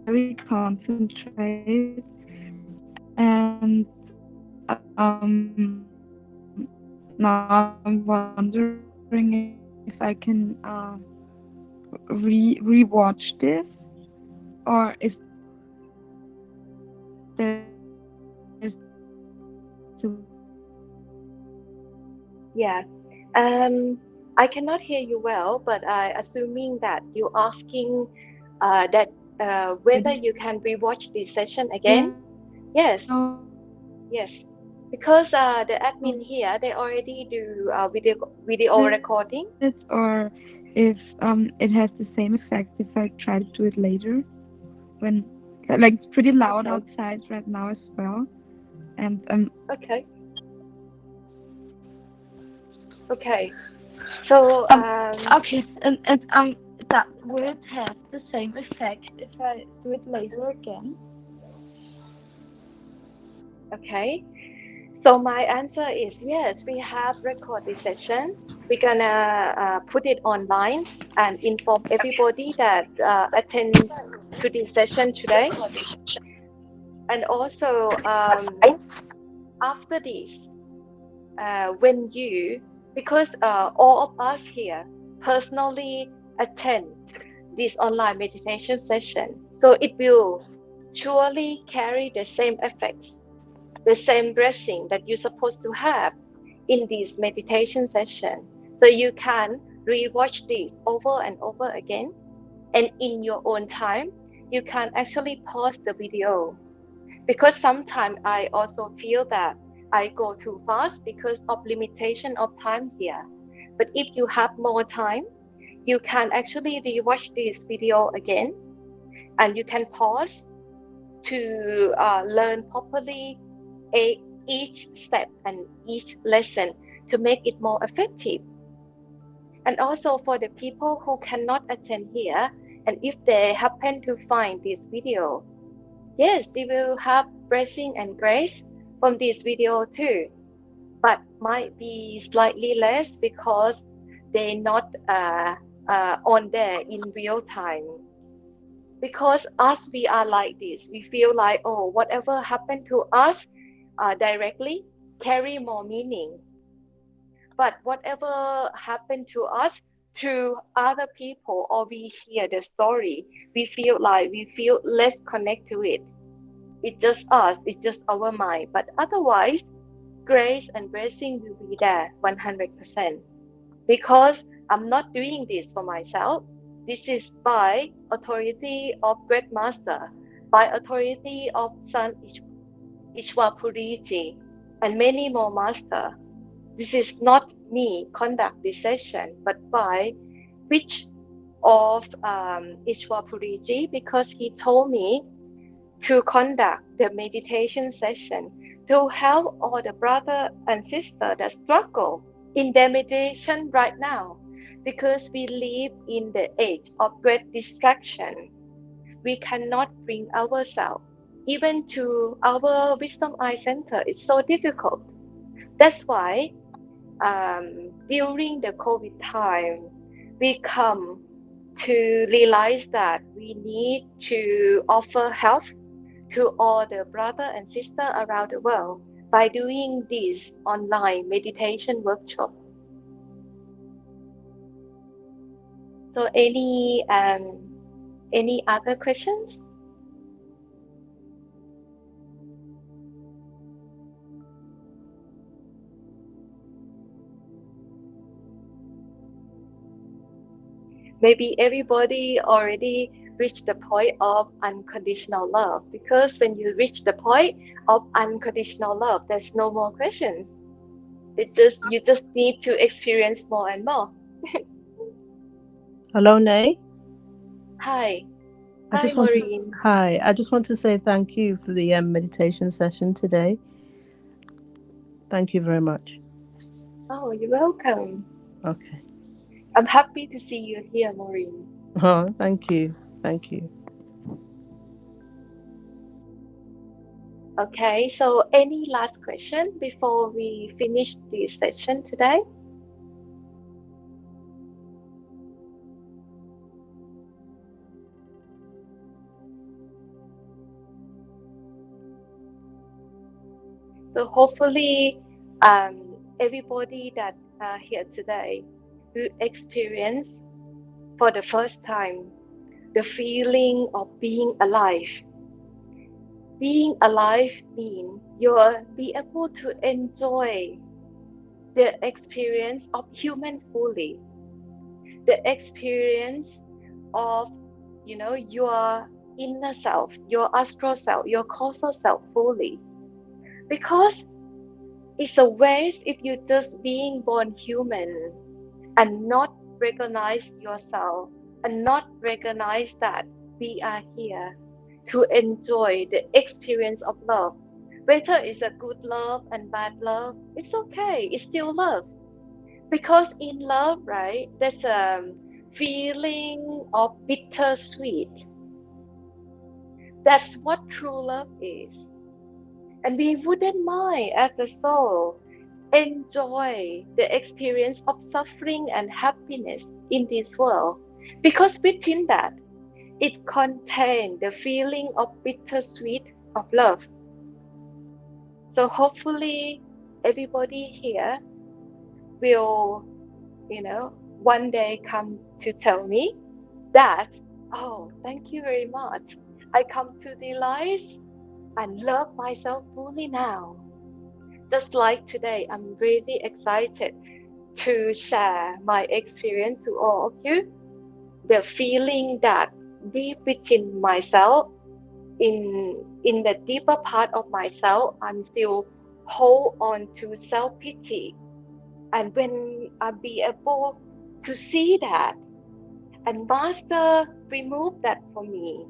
Very concentrated, and now I'm wondering if I can rewatch this, or is there Yeah. I cannot hear you well, but I assuming that you're asking that whether you can rewatch the session again. Yes, no, yes. Because the admin here, they already do video recording. or if it has the same effect if I try to do it later, when it's pretty loud Okay. outside right now as well, and Okay. Okay. So okay, and that would have the same effect if I do it later again. okay. So my answer is yes, we have recorded session. We're gonna put it online and inform everybody that attend to this session today. And also after this, when you, because all of us here personally attend this online meditation session, so it will surely carry the same effects, the same blessing that you're supposed to have in this meditation session. So you can rewatch this over and over again. And in your own time, you can actually pause the video. Because sometimes I also feel that I go too fast because of limitation of time here. But if you have more time, you can actually rewatch this video again, and you can pause to learn properly each step and each lesson to make it more effective. And also for the people who cannot attend here, and if they happen to find this video, yes, they will have blessing and grace from this video too, but might be slightly less because they're not on there in real time. Because us, we are like this. We feel like, oh, whatever happened to us directly carry more meaning. But whatever happened to us through other people, or we hear the story, we feel less connected to it. It's just us, it's just our mind. But otherwise, grace and blessing will be there 100%. Because I'm not doing this for myself. This is by authority of Great Master, by authority of Son Ishwapuriji, and many more Master. This is not me conduct this session, but by which of Ishwapuriji, because he told me to conduct the meditation session to help all the brother and sister that struggle in their meditation right now, because we live in the age of great distraction. We cannot bring ourselves even to our Wisdom Eye Center. It's so difficult. That's why during the COVID time, we come to realize that we need to offer help to all the brother and sister around the world by doing this online meditation workshop. So any other questions? Maybe everybody already reached the point of unconditional love, because when you reach the point of unconditional love, there's no more questions. You just need to experience more and more. Hello, Nay. Hi. I Hi, just want to Maureen. hi. I just want to say thank you for the meditation session today. Thank you very much. Oh, you're welcome. Okay. I'm happy to see you here, Maureen. Oh, thank you. Thank you. Okay, so any last question before we finish this session today? So hopefully, everybody that are here today will experience for the first time the feeling of being alive. Being alive means you'll be able to enjoy the experience of human fully, the experience of your inner self, your astral self, your causal self fully. Because it's a waste if you just being born human and not recognize yourself and not recognize that we are here to enjoy the experience of love. Whether it's a good love and bad love, it's okay. It's still love. Because in love, right, there's a feeling of bittersweet. That's what true love is. And we wouldn't mind as a soul enjoy the experience of suffering and happiness in this world. Because within that, it contains the feeling of bittersweet of love. So hopefully everybody here will, one day come to tell me that, oh, thank you very much. I come to realize and love myself fully now. Just like today, I'm really excited to share my experience to all of you. The feeling that deep within myself, in the deeper part of myself, I'm still hold on to self-pity. And when I be able to see that, and Master remove that for me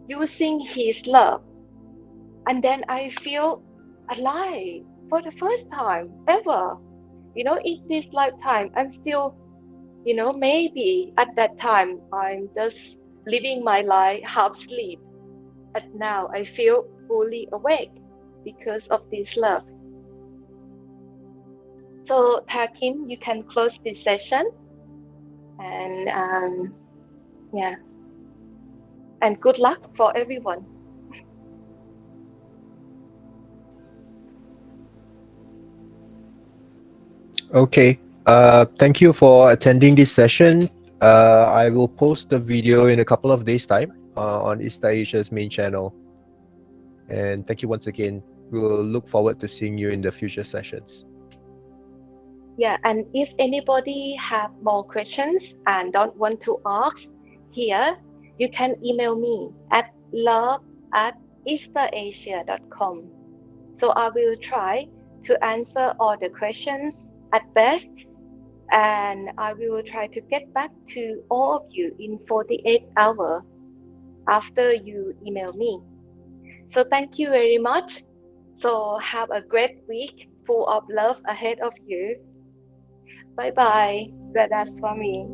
using his love, and then I feel alive for the first time ever. In this lifetime, I'm still, maybe at that time I'm just living my life half sleep. And now I feel fully awake because of this love. So Takin, you can close this session. And and good luck for everyone. Okay. Thank you for attending this session. I will post the video in a couple of days' time on ISTAasia's main channel. And thank you once again. We'll look forward to seeing you in the future sessions. Yeah, and if anybody have more questions and don't want to ask here, you can email me at love@istaasia.com. So I will try to answer all the questions at best, and I will try to get back to all of you in 48 hours after you email me. So thank you very much. So have a great week full of love ahead of you. Bye bye, Radha Swami.